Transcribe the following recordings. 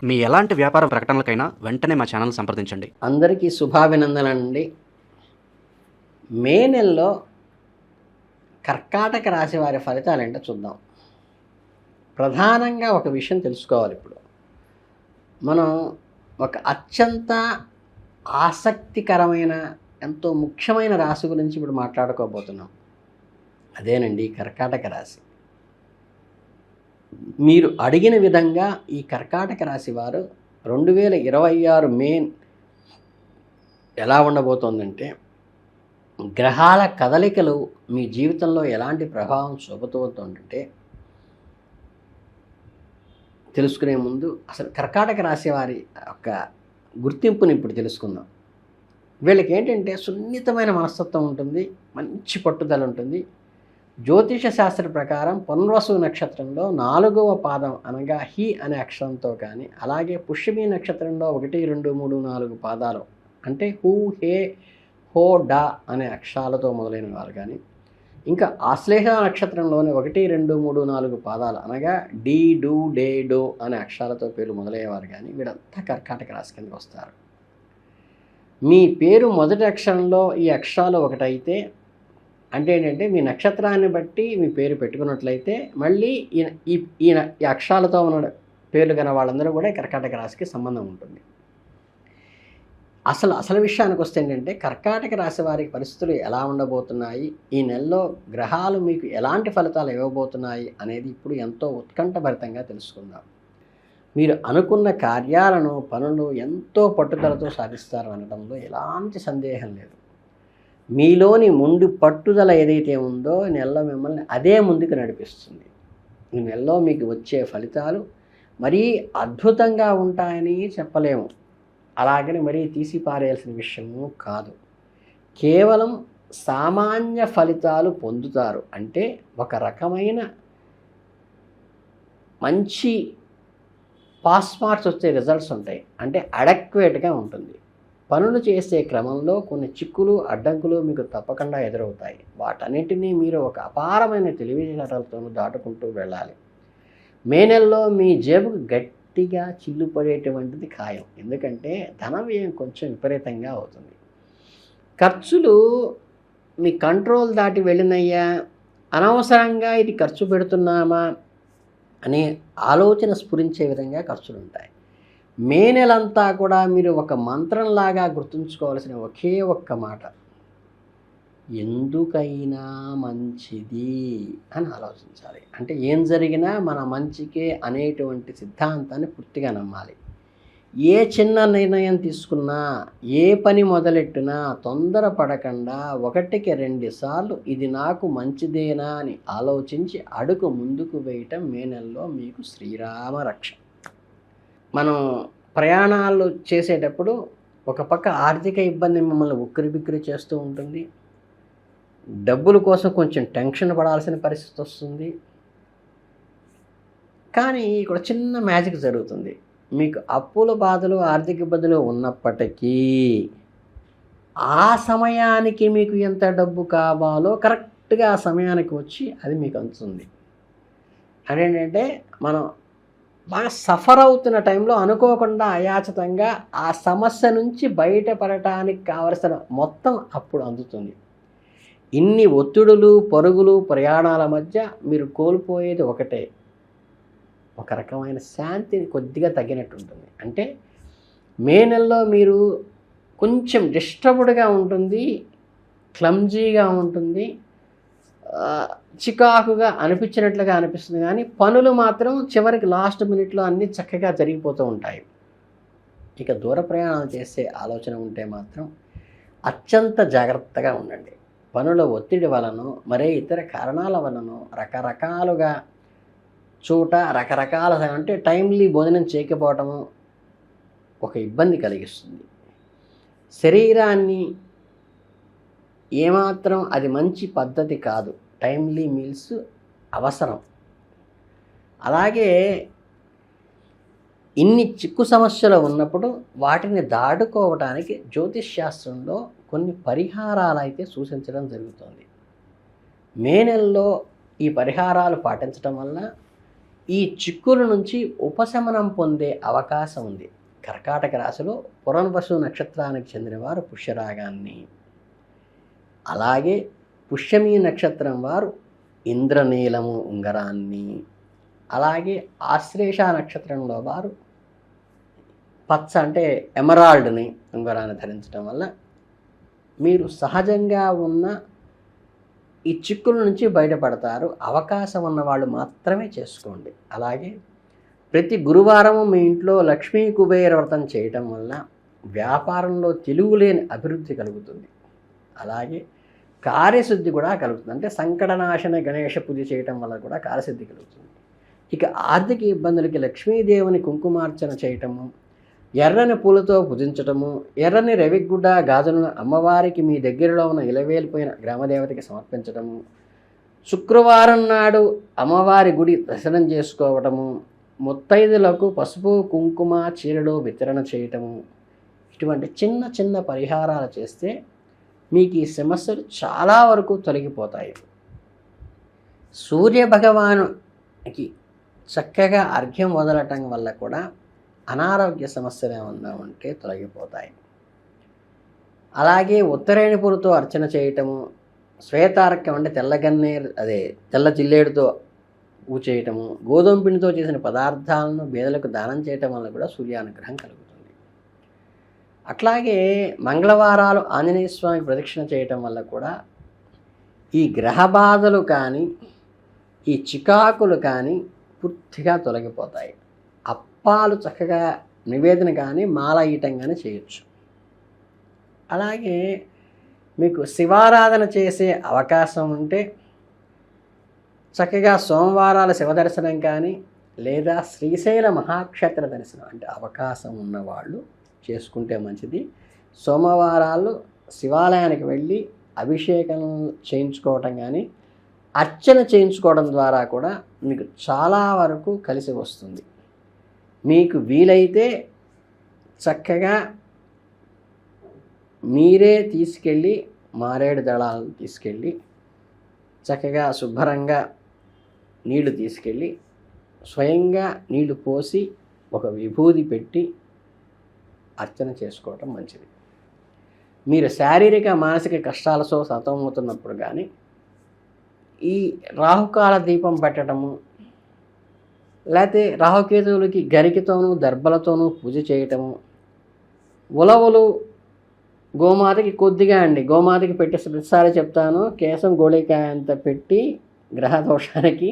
మీ ఎలాంటి వ్యాపార ప్రకటనలకైనా వెంటనే మా ఛానల్ సంప్రదించండి. అందరికీ శుభాభినందనండి. మే నెలలో కర్కాటక రాశి వారి ఫలితాలు ఏంటో చూద్దాం. ప్రధానంగా ఒక విషయం తెలుసుకోవాలి. ఇప్పుడు మనం ఒక అత్యంత ఆసక్తికరమైన ఎంతో ముఖ్యమైన రాశి గురించి ఇప్పుడు మాట్లాడుకోబోతున్నాం. అదేనండి కర్కాటక రాశి. మీరు అడిగిన విధంగా ఈ కర్కాటక రాశి వారు 2026 మే ఎలా ఉండబోతోందంటే, గ్రహాల కదలికలు మీ జీవితంలో ఎలాంటి ప్రభావం చూపుతుందంటే తెలుసుకునే ముందు అసలు కర్కాటక రాశి వారి యొక్క గుర్తింపుని ఇప్పుడు తెలుసుకుందాం. వీళ్ళకి ఏంటంటే సున్నితమైన మనస్తత్వం ఉంటుంది, మంచి పట్టుదల ఉంటుంది. జ్యోతిష శాస్త్ర ప్రకారం పునర్వసు నక్షత్రంలో 4వ పాదం అనగా హి అనే అక్షరంతో కానీ, అలాగే పుష్యమి నక్షత్రంలో 1, 2, 3, 4 పాదాలు అంటే హూ, హే, హో, డా అనే అక్షరాలతో మొదలైన వారు కానీ, ఇంకా ఆశ్లేష నక్షత్రంలోని 1, 2, 3, 4 పాదాలు అనగా డి, డు, డే, డో అనే అక్షరాలతో పేర్లు మొదలయ్యేవారు కానీ వీళ్ళంతా కర్కాటక రాశి కిందకి వస్తారు. మీ పేరు మొదటి అక్షరంలో ఈ అక్షరాలు ఒకటైతే అంటే ఏంటంటే మీ నక్షత్రాన్ని బట్టి మీ పేరు పెట్టుకున్నట్లయితే మళ్ళీ ఈ అక్షరాలతో ఉన్న పేర్లు కన వాళ్ళందరూ కూడా కర్కాటక రాశికి సంబంధం ఉంటుంది. అసలు విషయానికి వస్తే ఏంటంటే కర్కాటక రాశి వారికి పరిస్థితులు ఎలా ఉండబోతున్నాయి, ఈ నెలలో గ్రహాలు మీకు ఎలాంటి ఫలితాలు ఇవ్వబోతున్నాయి అనేది ఇప్పుడు ఎంతో ఉత్కంఠభరితంగా తెలుసుకుందాం. మీరు అనుకున్న కార్యాలను పనులు ఎంతో పట్టుదలతో సాధిస్తారు అనడంలో ఎలాంటి సందేహం లేదు. మీలోని ముందు పట్టుదల ఏదైతే ఉందో ఈ నెలలో మిమ్మల్ని అదే ముందుకు నడిపిస్తుంది. ఈ నెలలో మీకు వచ్చే ఫలితాలు మరీ అద్భుతంగా ఉంటాయని చెప్పలేము, అలాగని మరీ తీసి పారేయాల్సిన విషయము కాదు. కేవలం సామాన్య ఫలితాలు పొందుతారు. అంటే ఒక రకమైన మంచి పాస్ మార్క్స్ వచ్చే రిజల్ట్స్ ఉంటాయి. అంటే అడక్వేట్గా ఉంటుంది. పనులు చేసే క్రమంలో కొన్ని చిక్కులు అడ్డంకులు మీకు తప్పకుండా ఎదురవుతాయి. వాటన్నిటినీ మీరు ఒక అపారమైన తెలివితేటలతో దాటుకుంటూ వెళ్ళాలి. మే నెలలో మీ జేబుకు గట్టిగా చిల్లు పడేటువంటిది ఖాయం. ఎందుకంటే ధన వ్యయం కొంచెం విపరీతంగా అవుతుంది. ఖర్చులు మీ కంట్రోల్ దాటి వెళ్ళినయ్యా, అనవసరంగా ఇది ఖర్చు పెడుతున్నామా అనే ఆలోచన స్ఫురించే విధంగా ఖర్చులు ఉంటాయి. మే నెలంతా కూడా మీరు ఒక మంత్రంలాగా గుర్తుంచుకోవాల్సిన ఒకే ఒక్క మాట, ఎందుకైనా మంచిది అని ఆలోచించాలి. అంటే ఏం జరిగినా మన మంచికే అనేటువంటి సిద్ధాంతాన్ని పూర్తిగా నమ్మాలి. ఏ చిన్న నిర్ణయం తీసుకున్నా, ఏ పని మొదలెట్టినా తొందరపడకుండా 1కి 2 సార్లు ఇది నాకు మంచిదేనా అని ఆలోచించి అడుగు ముందుకు వేయటం మే నెలలో మీకు శ్రీరామ రక్ష. మనం ప్రయాణాలు చేసేటప్పుడు ఒక పక్క ఆర్థిక ఇబ్బంది మిమ్మల్ని ఉక్కిరిబిక్కిరి చేస్తూ ఉంటుంది. డబ్బుల కోసం కొంచెం టెన్షన్ పడాల్సిన పరిస్థితి వస్తుంది. కానీ ఇక్కడ చిన్న మ్యాజిక్ జరుగుతుంది. మీకు అప్పుల బాధలు ఆర్థిక ఇబ్బందులు ఉన్నప్పటికీ ఆ సమయానికి మీకు ఎంత డబ్బు కావాలో కరెక్ట్గా ఆ సమయానికి వచ్చి అది మీకు అందుతుంది. అదేంటంటే మనం బాగా సఫర్ అవుతున్న టైంలో అనుకోకుండా అయాచితంగా ఆ సమస్య నుంచి బయటపడటానికి కావలసిన మొత్తం అప్పుడు అందుతుంది. ఇన్ని ఒత్తిడులు పరుగులు ప్రయాణాల మధ్య మీరు కోల్పోయేది ఒకటే, ఒక రకమైన శాంతిని కొద్దిగా తగ్గినట్టు ఉంటుంది. అంటే మే నెలలో మీరు కొంచెం డిస్టర్బ్డ్గా ఉంటుంది, క్లమ్జీగా ఉంటుంది, చికాకుగా అనిపించినట్లుగా అనిపిస్తుంది. కానీ పనులు మాత్రం చివరికి లాస్ట్ మినిట్లో అన్నీ చక్కగా జరిగిపోతూ ఉంటాయి. ఇక దూర ప్రయాణాలు చేసే ఆలోచన ఉంటే మాత్రం అత్యంత జాగ్రత్తగా ఉండండి. పనుల ఒత్తిడి వలన మరే ఇతర కారణాల వలన రకరకాలుగా చోట రకరకాల అంటే టైమ్లీ భోజనం చేయకపోవటము ఒక ఇబ్బంది కలిగిస్తుంది. శరీరాన్ని ఏమాత్రం అది మంచి పద్ధతి కాదు. టైమ్లీ మీల్స్ అవసరం. అలాగే ఇన్ని చిక్కు సమస్యలు ఉన్నప్పుడు వాటిని దాటుకోవటానికి జ్యోతిష్ శాస్త్రంలో కొన్ని పరిహారాలు అయితే సూచించడం జరుగుతుంది. మే నెలలో ఈ పరిహారాలు పాటించడం వల్ల ఈ చిక్కుల నుంచి ఉపశమనం పొందే అవకాశం ఉంది. కర్కాటక రాశిలో పునర్వసు నక్షత్రానికి చెందిన వారు పుష్యరాగాన్ని, అలాగే పుష్యమి నక్షత్రం వారు ఇంద్రనీలము ఉంగరాన్ని, అలాగే ఆశ్లేష నక్షత్రంలో వారు పచ్చ అంటే ఎమరాల్డ్ని ఉంగరాన్ని ధరించడం వల్ల మీరు సహజంగా ఉన్న ఈ చిక్కుల నుంచి బయటపడతారు. అవకాశం ఉన్న వాళ్ళు మాత్రమే చేసుకోండి. అలాగే ప్రతి గురువారము మీ ఇంట్లో లక్ష్మీ కుబేర వ్రతం చేయటం వల్ల వ్యాపారంలో తిరుగులేని అభివృద్ధి కలుగుతుంది. అలాగే కార్యసిద్ధి కూడా కలుగుతుంది. అంటే సంకటనాశన గణేష పూజ చేయటం వల్ల కూడా కార్యసిద్ధి కలుగుతుంది. ఇక ఆర్థిక ఇబ్బందులకి లక్ష్మీదేవుని కుంకుమార్చన చేయటము, ఎర్రని పూలతో పూజించటము, ఎర్రని రవిగుడ్డ గాజులను అమ్మవారికి మీ దగ్గరలో ఉన్న ఇలవేలిపోయిన గ్రామదేవతకి సమర్పించటము, శుక్రవారం నాడు అమ్మవారి గుడి దర్శనం చేసుకోవటము, ముత్తైదులకు పసుపు కుంకుమ చీరలు వితరణ చేయటము, ఇటువంటి చిన్న చిన్న పరిహారాలు చేస్తే మీకు ఈ సమస్యలు చాలా వరకు తొలగిపోతాయి. సూర్య భగవానుకి చక్కగా అర్ఘ్యం వదలటం వల్ల కూడా అనారోగ్య సమస్యలు ఏమన్నా ఉంటే తొలగిపోతాయి. అలాగే ఉత్తరేణి పూలతో అర్చన చేయటము, శ్వేతార్కం అంటే తెల్ల జిల్లేడుతో పూజ చేయటము, గోధుమ పిండితో చేసిన పదార్థాలను పేదలకు దానం చేయటం వల్ల కూడా సూర్యానుగ్రహం కలుగుతుంది. అట్లాగే మంగళవారాలు ఆంజనేయ స్వామి ప్రదక్షిణ చేయటం వల్ల కూడా ఈ గ్రహ బాధలు కానీ ఈ చికాకులు కానీ పూర్తిగా తొలగిపోతాయి. అప్పాలు చక్కగా నివేదన కానీ మాల ఈయటం కానీ చేయొచ్చు. అలాగే మీకు శివారాధన చేసే అవకాశం ఉంటే చక్కగా సోమవారాల శివదర్శనం కానీ లేదా శ్రీశైల మహాక్షేత్ర దర్శనం అంటే అవకాశం ఉన్నవాళ్ళు చేసుకుంటే మంచిది. సోమవారాలు శివాలయానికి వెళ్ళి అభిషేకం చేయించుకోవటం కానీ అర్చన చేయించుకోవడం ద్వారా కూడా మీకు చాలా వరకు కలిసి వస్తుంది. మీకు వీలైతే చక్కగా మీరే తీసుకెళ్ళి మారేడు దళాలను తీసుకెళ్ళి చక్కగా శుభ్రంగా నీళ్లు తీసుకెళ్ళి స్వయంగా నీళ్లు పోసి ఒక విభూది పెట్టి అర్చన చేసుకోవటం మంచిది. మీరు శారీరక మానసిక కష్టాలతో సతమవుతున్నప్పుడు కానీ ఈ రాహుకాల దీపం పెట్టడము, లేకపోతే రాహుకేతువులకి గరికతోనూ దర్భలతోనూ పూజ చేయటము, ఉలవలు గోమాతకి కొద్దిగా గోమాతకి పెట్టే ప్రతిసారి చెప్తాను, కేశం గోళికాయ అంత పెట్టి గ్రహ దోషానికి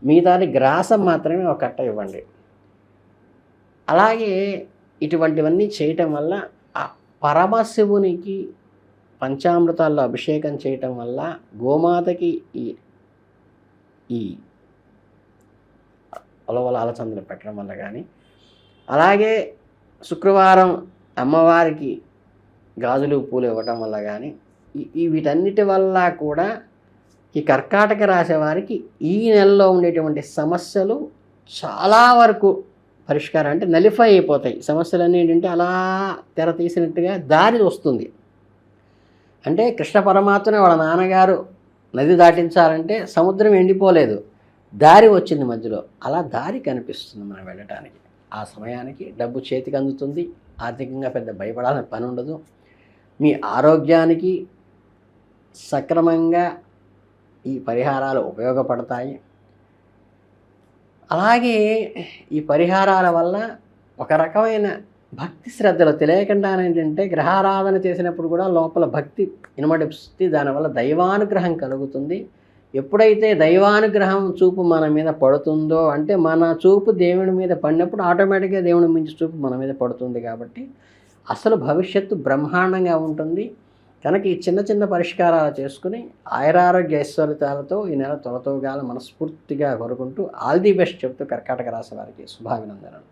మిగతాది గ్రాసం మాత్రమే ఒక కట్ట ఇవ్వండి. అలాగే ఇటువంటివన్నీ చేయటం వల్ల ఆ పరమశివునికి పంచామృతాల్లో అభిషేకం చేయటం వల్ల గోమాతకి ఈ ఉలవల అలచందలు పెట్టడం వల్ల కానీ, అలాగే శుక్రవారం అమ్మవారికి గాజులు పూలు ఇవ్వటం వల్ల కానీ వీటన్నిటి వల్ల కూడా ఈ కర్కాటక రాశి వారికి ఈ నెలలో ఉండేటువంటి సమస్యలు చాలా వరకు పరిష్కారం అంటే నలిఫై అయిపోతాయి. సమస్యలన్నీ ఏంటంటే అలా తెర తీసినట్టుగా దారి వస్తుంది. అంటే కృష్ణ పరమాత్మని వాళ్ళ నాన్నగారు నది దాటించాలంటే సముద్రం ఎండిపోలేదు, దారి వచ్చింది మధ్యలో. అలా దారి కనిపిస్తుంది మనం వెళ్ళటానికి. ఆ సమయానికి డబ్బు చేతికి అందుతుంది. ఆర్థికంగా పెద్ద భయపడాల్సిన పని ఉండదు. మీ ఆరోగ్యానికి సక్రమంగా ఈ పరిహారాలు ఉపయోగపడతాయి. అలాగే ఈ పరిహారాల వల్ల ఒక రకమైన భక్తి శ్రద్ధలు తెలియకుండా ఏంటంటే గ్రహారాధన చేసినప్పుడు కూడా లోపల భక్తి ఇనుమడిస్తుంది. దానివల్ల దైవానుగ్రహం కలుగుతుంది. ఎప్పుడైతే దైవానుగ్రహం చూపు మన మీద పడుతుందో అంటే మన చూపు దేవుని మీద పడినప్పుడు ఆటోమేటిక్గా దేవుని మించి చూపు మన మీద పడుతుంది. కాబట్టి అసలు భవిష్యత్తు బ్రహ్మాండంగా ఉంటుంది. కనుక ఈ చిన్న చిన్న పరిష్కారాలు చేసుకుని ఆయురారోగ్య ఐశ్వర్యాలతో ఈ నెల తొలతోగాల మనస్ఫూర్తిగా కోరుకుంటూ ఆల్ ది బెస్ట్ చెప్తూ కర్కాటక రాశి వారికి శుభాభినందనలు.